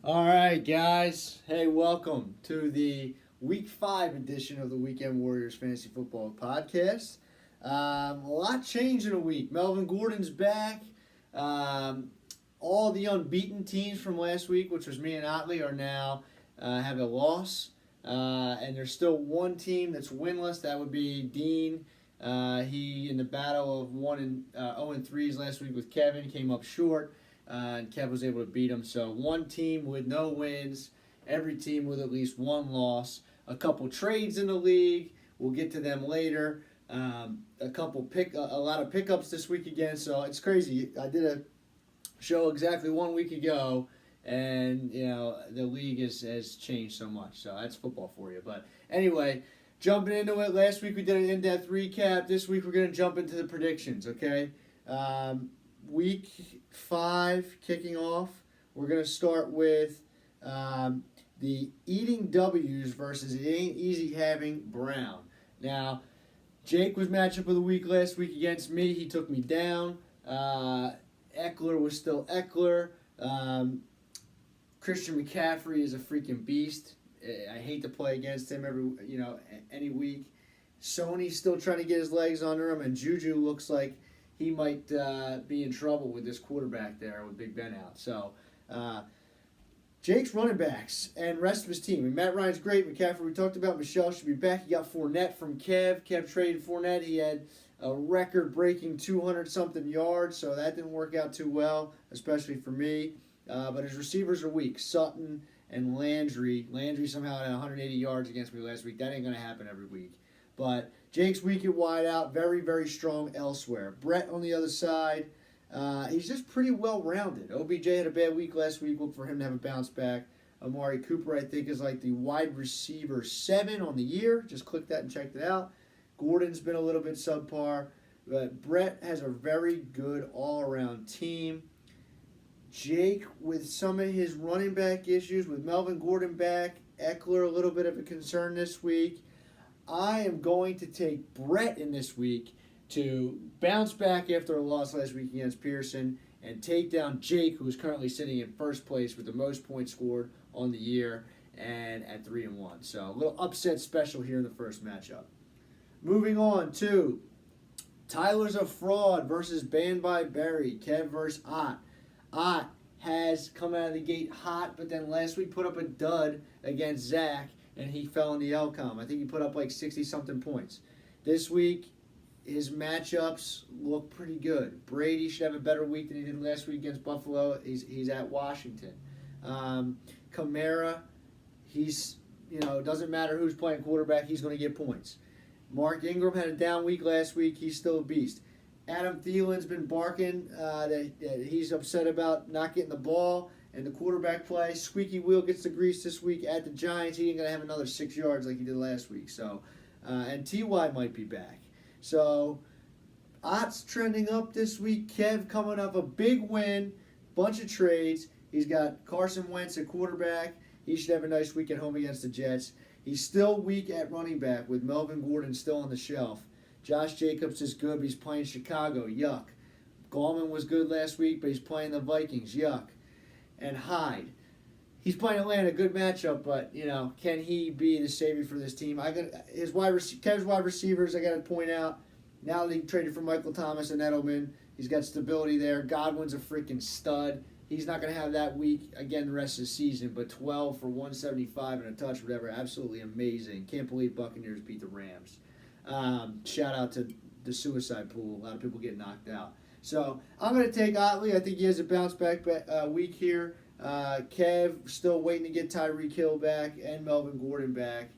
All right, guys. Hey, welcome to the Week 5 edition of the Weekend Warriors Fantasy Football Podcast. A lot changed in a week. Melvin Gordon's back. All the unbeaten teams from last week, which was me and Otley, are now have a loss. And there's still one team that's winless. That would be Dean. He, in the battle of 0-3 last week with Kevin, came up short. And Kev was able to beat him. So one team with no wins, every team with at least one loss. A couple trades in the league. We'll get to them later. A lot of pickups this week again. So it's crazy. I did a show exactly 1 week ago, and the league has changed so much. So that's football for you. But anyway, jumping into it. Last week we did an in-depth recap. This week we're going to jump into the predictions. Okay. Week 5 kicking off. We're going to start with the eating W's versus it ain't easy having Brown. Now, Jake was matchup of the week last week against me. He took me down. Eckler was still Eckler. Christian McCaffrey is a freaking beast. I hate to play against him any week. Sony's still trying to get his legs under him, and Juju looks like he might be in trouble with this quarterback there with Big Ben out. So, Jake's running backs and rest of his team. And Matt Ryan's great. McCaffrey, we talked about. Michelle should be back. He got Fournette from Kev. Kev traded Fournette. He had a record-breaking 200-something yards, so that didn't work out too well, especially for me. But his receivers are weak. Sutton and Landry. Landry somehow had 180 yards against me last week. That ain't going to happen every week. But Jake's weak at wide out, very, very strong elsewhere. Brett on the other side, he's just pretty well-rounded. OBJ had a bad week last week. Look for him to have a bounce back. Amari Cooper, I think, is like the wide receiver 7 on the year. Just click that and check it out. Gordon's been a little bit subpar. But Brett has a very good all-around team. Jake, with some of his running back issues, with Melvin Gordon back, Eckler a little bit of a concern this week. I am going to take Brett in this week to bounce back after a loss last week against Pearson and take down Jake, who is currently sitting in first place with the most points scored on the year and at 3-1. So a little upset special here in the first matchup. Moving on to Tyler's a Fraud versus Banned by Barry. Kev versus Ott. Ott has come out of the gate hot, but then last week put up a dud against Zach, and he fell in the LCOM. I think he put up like 60-something points. This week, his matchups look pretty good. Brady should have a better week than he did last week against Buffalo. He's at Washington. Kamara, doesn't matter who's playing quarterback, he's going to get points. Mark Ingram had a down week last week. He's still a beast. Adam Thielen's been barking that he's upset about not getting the ball. And the quarterback play, squeaky wheel gets the grease this week at the Giants. He ain't going to have another 6 yards like he did last week. So, and T.Y. might be back. So, Ott's trending up this week. Kev coming up a big win, bunch of trades. He's got Carson Wentz at quarterback. He should have a nice week at home against the Jets. He's still weak at running back with Melvin Gordon still on the shelf. Josh Jacobs is good, but he's playing Chicago. Yuck. Gallman was good last week, but he's playing the Vikings. Yuck. And Hyde. He's playing Atlanta, good matchup, but can he be the savior for this team? Kev's wide receivers, I got to point out. Now they traded for Michael Thomas and Edelman. He's got stability there. Godwin's a freaking stud. He's not going to have that week again the rest of the season, but 12 for 175 and a touch, whatever, absolutely amazing. Can't believe Buccaneers beat the Rams. Shout out to the suicide pool. A lot of people get knocked out. So I'm going to take Otley. I think he has a bounce back week here. Kev still waiting to get Tyreek Hill back and Melvin Gordon back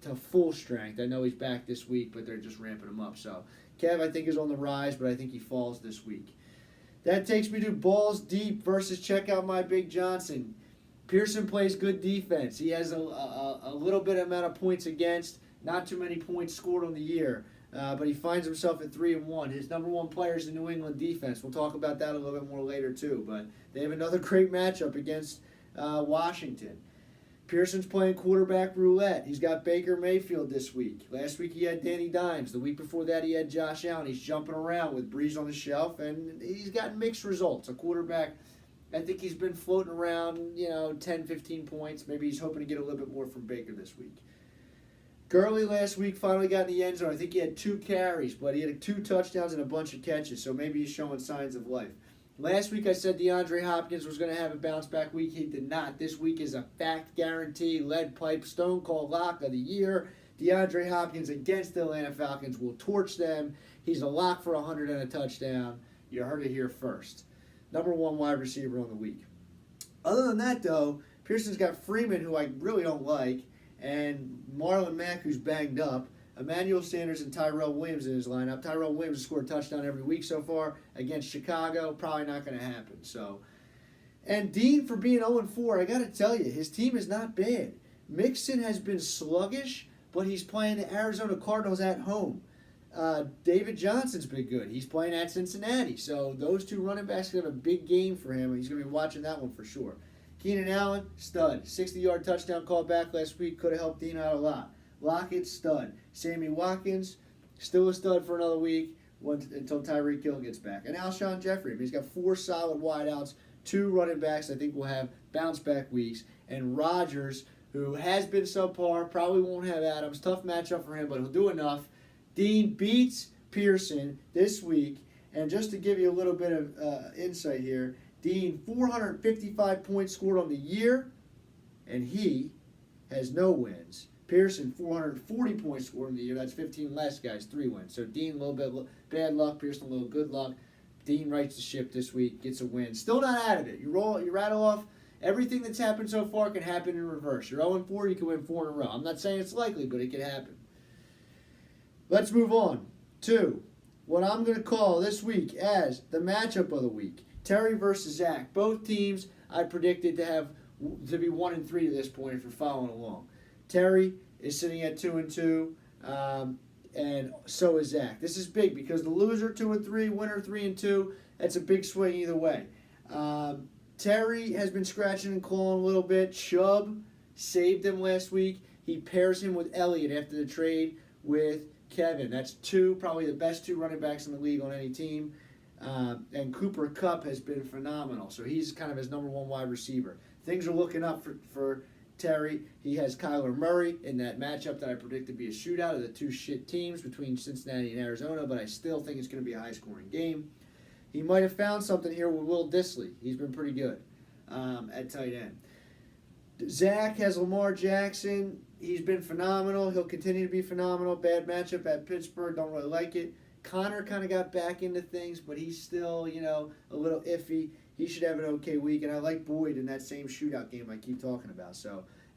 to full strength. I know he's back this week, but they're just ramping him up. So Kev, I think, is on the rise, but I think he falls this week. That takes me to Balls Deep versus Check Out My Big Johnson. Pearson plays good defense. He has a little bit amount of points against, not too many points scored on the year. But he finds himself at 3-1. His number one player is the New England defense. We'll talk about that a little bit more later too. But they have another great matchup against Washington. Pearson's playing quarterback roulette. He's got Baker Mayfield this week. Last week he had Danny Dimes. The week before that he had Josh Allen. He's jumping around with Breeze on the shelf, and he's gotten mixed results. A quarterback I think he's been floating around, 10, 15 points. Maybe he's hoping to get a little bit more from Baker this week. Gurley last week finally got in the end zone. I think he had 2 carries, but he had 2 touchdowns and a bunch of catches, so maybe he's showing signs of life. Last week I said DeAndre Hopkins was going to have a bounce-back week. He did not. This week is a fact guarantee, lead pipe, stone cold lock of the year. DeAndre Hopkins against the Atlanta Falcons will torch them. He's a lock for 100 and a touchdown. You heard it here first. Number 1 wide receiver on the week. Other than that, though, Pearson's got Freeman, who I really don't like, and Marlon Mack, who's banged up. Emmanuel Sanders and Tyrell Williams in his lineup. Tyrell Williams has scored a touchdown every week so far against Chicago. Probably not going to happen. And Dean, for being 0-4, I got to tell you, his team is not bad. Mixon has been sluggish, but he's playing the Arizona Cardinals at home. David Johnson's been good. He's playing at Cincinnati. So those 2 running backs have a big game for him. He's going to be watching that one for sure. Keenan Allen, stud. 60-yard touchdown call back last week. Could have helped Dean out a lot. Lockett, stud. Sammy Watkins, still a stud for another week until Tyreek Hill gets back. And Alshon Jeffrey, he's got 4 solid wideouts, 2 running backs I think will have bounce-back weeks. And Rodgers, who has been subpar, probably won't have Adams. Tough matchup for him, but he'll do enough. Dean beats Pearson this week. And just to give you a little bit of insight here, Dean, 455 points scored on the year, and he has no wins. Pearson, 440 points scored in the year. That's 15 less, guys. 3 wins. So Dean, a little bit bad luck. Pearson, a little good luck. Dean rights the ship this week, gets a win. Still not out of it. You rattle off everything that's happened so far can happen in reverse. You're 0-4, you can win 4 in a row. I'm not saying it's likely, but it can happen. Let's move on to what I'm going to call this week as the matchup of the week. Terry versus Zach. Both teams I predicted to be 1-3 to this point if you're following along. Terry is sitting at 2-2, and so is Zach. This is big because the loser 2-3, winner 3-2. That's a big swing either way. Terry has been scratching and clawing a little bit. Chubb saved him last week. He pairs him with Elliott after the trade with Kevin. That's probably the best 2 running backs in the league on any team. And Cooper Kupp has been phenomenal. So he's kind of his number 1 wide receiver. Things are looking up for Terry. He has Kyler Murray in that matchup that I predict to be a shootout of the 2 shit teams between Cincinnati and Arizona, but I still think it's going to be a high-scoring game. He might have found something here with Will Dissly. He's been pretty good at tight end. Zach has Lamar Jackson. He's been phenomenal. He'll continue to be phenomenal. Bad matchup at Pittsburgh. Don't really like it. Connor kind of got back into things, but he's still, a little iffy. He should have an okay week, and I like Boyd in that same shootout game I keep talking about.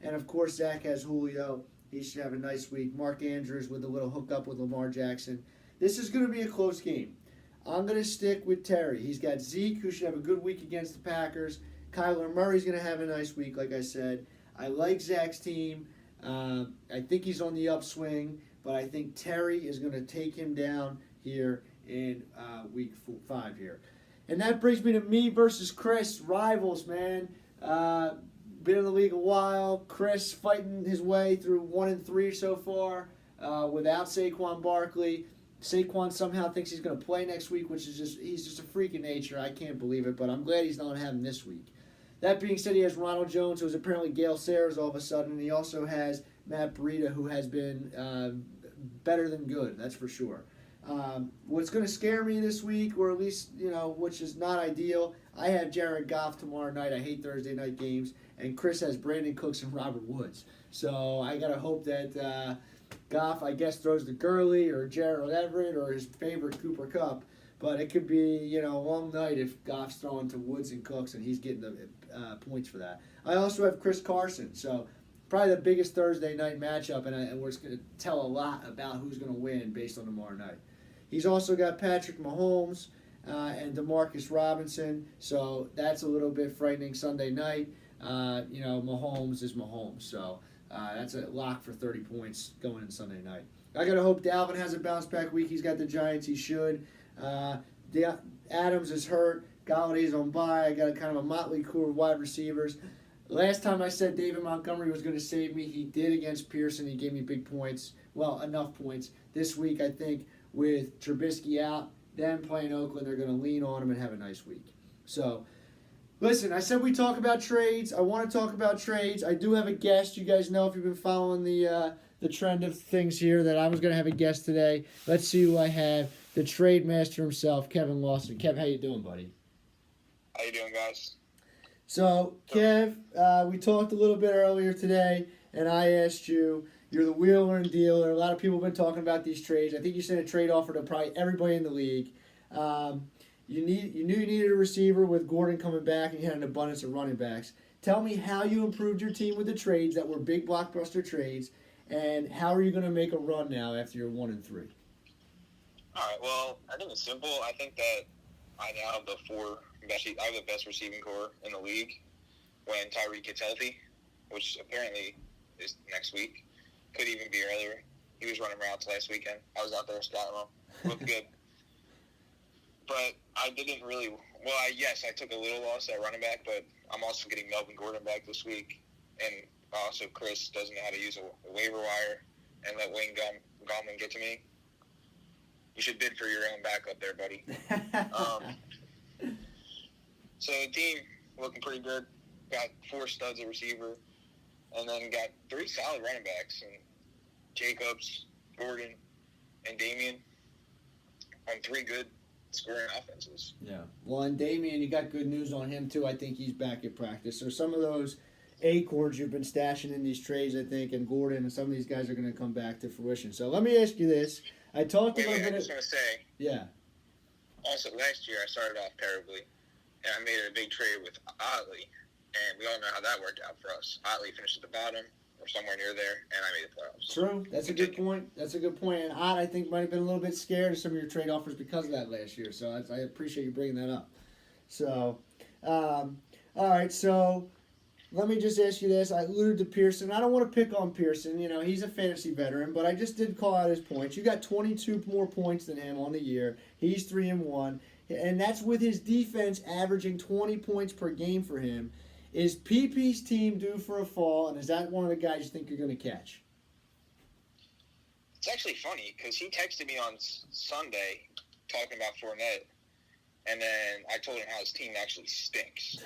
And of course, Zach has Julio. He should have a nice week. Mark Andrews with a little hookup with Lamar Jackson. This is going to be a close game. I'm going to stick with Terry. He's got Zeke, who should have a good week against the Packers. Kyler Murray's going to have a nice week, like I said. I like Zach's team. I think he's on the upswing, but I think Terry is going to take him down here in week 5 here. And that brings me to me versus Chris. Rivals, man. Been in the league a while. Chris fighting his way through 1-3 so far without Saquon Barkley. Saquon somehow thinks he's going to play next week, which is he's just a freak of nature. I can't believe it, but I'm glad he's not going to have him this week. That being said, he has Ronald Jones, who's apparently Gale Sayers all of a sudden, and he also has Matt Breida, who has been better than good, that's for sure. What's going to scare me this week, or at least, which is not ideal, I have Jared Goff tomorrow night. I hate Thursday night games. And Chris has Brandon Cooks and Robert Woods. So I got to hope that Goff, I guess, throws to Gurley or Gerald Everett or his favorite Cooper Kupp. But it could be, a long night if Goff's throwing to Woods and Cooks and he's getting the points for that. I also have Chris Carson. So probably the biggest Thursday night matchup, and we're just going to tell a lot about who's going to win based on tomorrow night. He's also got Patrick Mahomes and Demarcus Robinson, so that's a little bit frightening Sunday night. Mahomes is Mahomes, so that's a lock for 30 points going in Sunday night. I got to hope Dalvin has a bounce-back week. He's got the Giants. He should. Adams is hurt. Galladay's on bye. I got kind of a motley crew of wide receivers. Last time I said David Montgomery was going to save me, he did against Pearson. He gave me big points. Well, enough points. This week, I think, with Trubisky out, them playing Oakland, they're going to lean on him and have a nice week. So, Listen, I said we talk about trades. I want to talk about trades. I do have a guest. You guys know if you've been following the trend of things here that I was going to have a guest today. Let's see who I have. The trade master himself, Kevin Lawson. Kev, how you doing, buddy? How you doing, guys? So, Kev, we talked a little bit earlier today, and I asked you, you're the wheeler and dealer. A lot of people have been talking about these trades. I think you sent a trade offer to probably everybody in the league. You knew you needed a receiver with Gordon coming back, and you had an abundance of running backs. Tell me how you improved your team with the trades that were big blockbuster trades, and how are you going to make a run now after you're 1-3? All right. Well, I think it's simple. I think that I now have I have the best receiving core in the league when Tyreek gets healthy, which apparently is next week. Could even be earlier. He was running routes last weekend. I was out there scouting him. Looked good. But I didn't really – well, I took a little loss at running back, but I'm also getting Melvin Gordon back this week. And also Chris doesn't know how to use a waiver wire and let Wayne Gallman get to me. You should bid for your own backup there, buddy. So the team looking pretty good. Got 4 studs at receiver, and then got 3 solid running backs, and Jacobs, Gordon, and Damian on 3 good scoring offenses. Yeah. Well, and Damian, you got good news on him too. I think he's back at practice. So some of those acorns you've been stashing in these trades, I think, and Gordon and some of these guys are going to come back to fruition. So let me ask you this. I talked a little bit. I just want to say. Yeah. Also, last year I started off terribly, and I made a big trade with Otley, and we all know how that worked out for us. Otley finished at the bottom or somewhere near there, and I made the playoffs. True. That's a good point. And Ott, I think, might have been a little bit scared of some of your trade offers because of that last year. So I appreciate you bringing that up. So, all right. So let me just ask you this. I alluded to Pearson. I don't want to pick on Pearson. You know, he's a fantasy veteran, but I just did call out his points. You got 22 more points than him on the year. He's 3-1. And that's with his defense averaging 20 points per game for him. Is PP's team due for a fall, and is that one of the guys you think you're going to catch? It's actually funny because he texted me on Sunday talking about Fournette, and then I told him how his team actually stinks.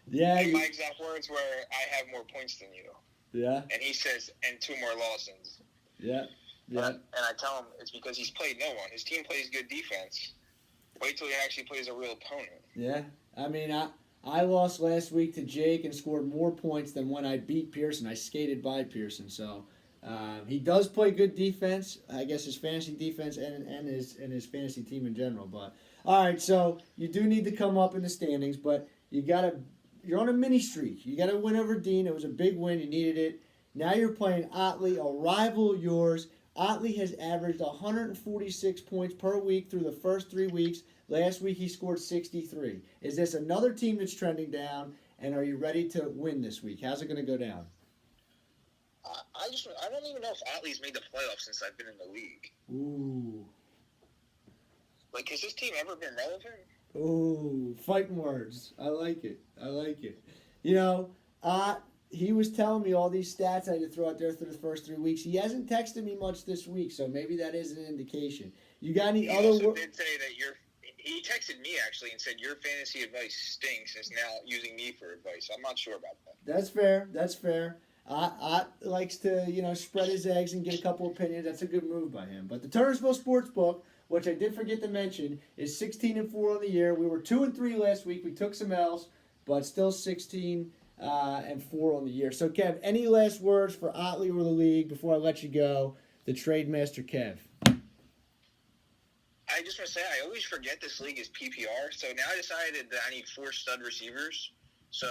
Yeah. And my exact words were, I have more points than you. Yeah. And he says, and 2 more Lawsons. Yeah. Yeah. And I tell him it's because he's played no one. His team plays good defense. Wait till he actually plays a real opponent. Yeah. I mean, I lost last week to Jake and scored more points than when I beat Pearson. I skated by Pearson. So he does play good defense. I guess his fantasy defense and his fantasy team in general. But all right, so you do need to come up in the standings, but you're on a mini streak. You got to win over Dean. It was a big win. You needed it. Now you're playing Otley, a rival of yours. Otley has averaged 146 points per week through the first 3 weeks. Last week he scored 63. Is this another team that's trending down, and are you ready to win this week? How's it going to go down? I don't even know if Otley's made the playoffs since I've been in the league. Ooh. Like, has this team ever been relevant? Ooh, fighting words. I like it. You know, he was telling me all these stats I had to throw out there through the first 3 weeks. He hasn't texted me much this week, so maybe that is an indication. You got any other? He also did say that he texted me actually and said your fantasy advice stinks. Is now using me for advice. I'm not sure about that. That's fair. Ott likes to spread his eggs and get a couple opinions. That's a good move by him. But the Turnersville Sportsbook, which I did forget to mention, is 16-4 on the year. We were 2-3 last week. We took some L's, but still 16-4 on the year. So, Kev, any last words for Otley or the league before I let you go? The Trade Master, Kev. I just want to say I always forget this league is PPR. So now I decided that I need 4 stud receivers. So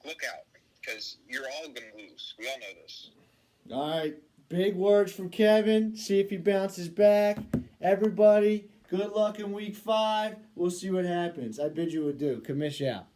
look out because you're all going to lose. We all know this. All right. Big words from Kevin. See if he bounces back. Everybody, good luck in week 5. We'll see what happens. I bid you adieu. Commish out.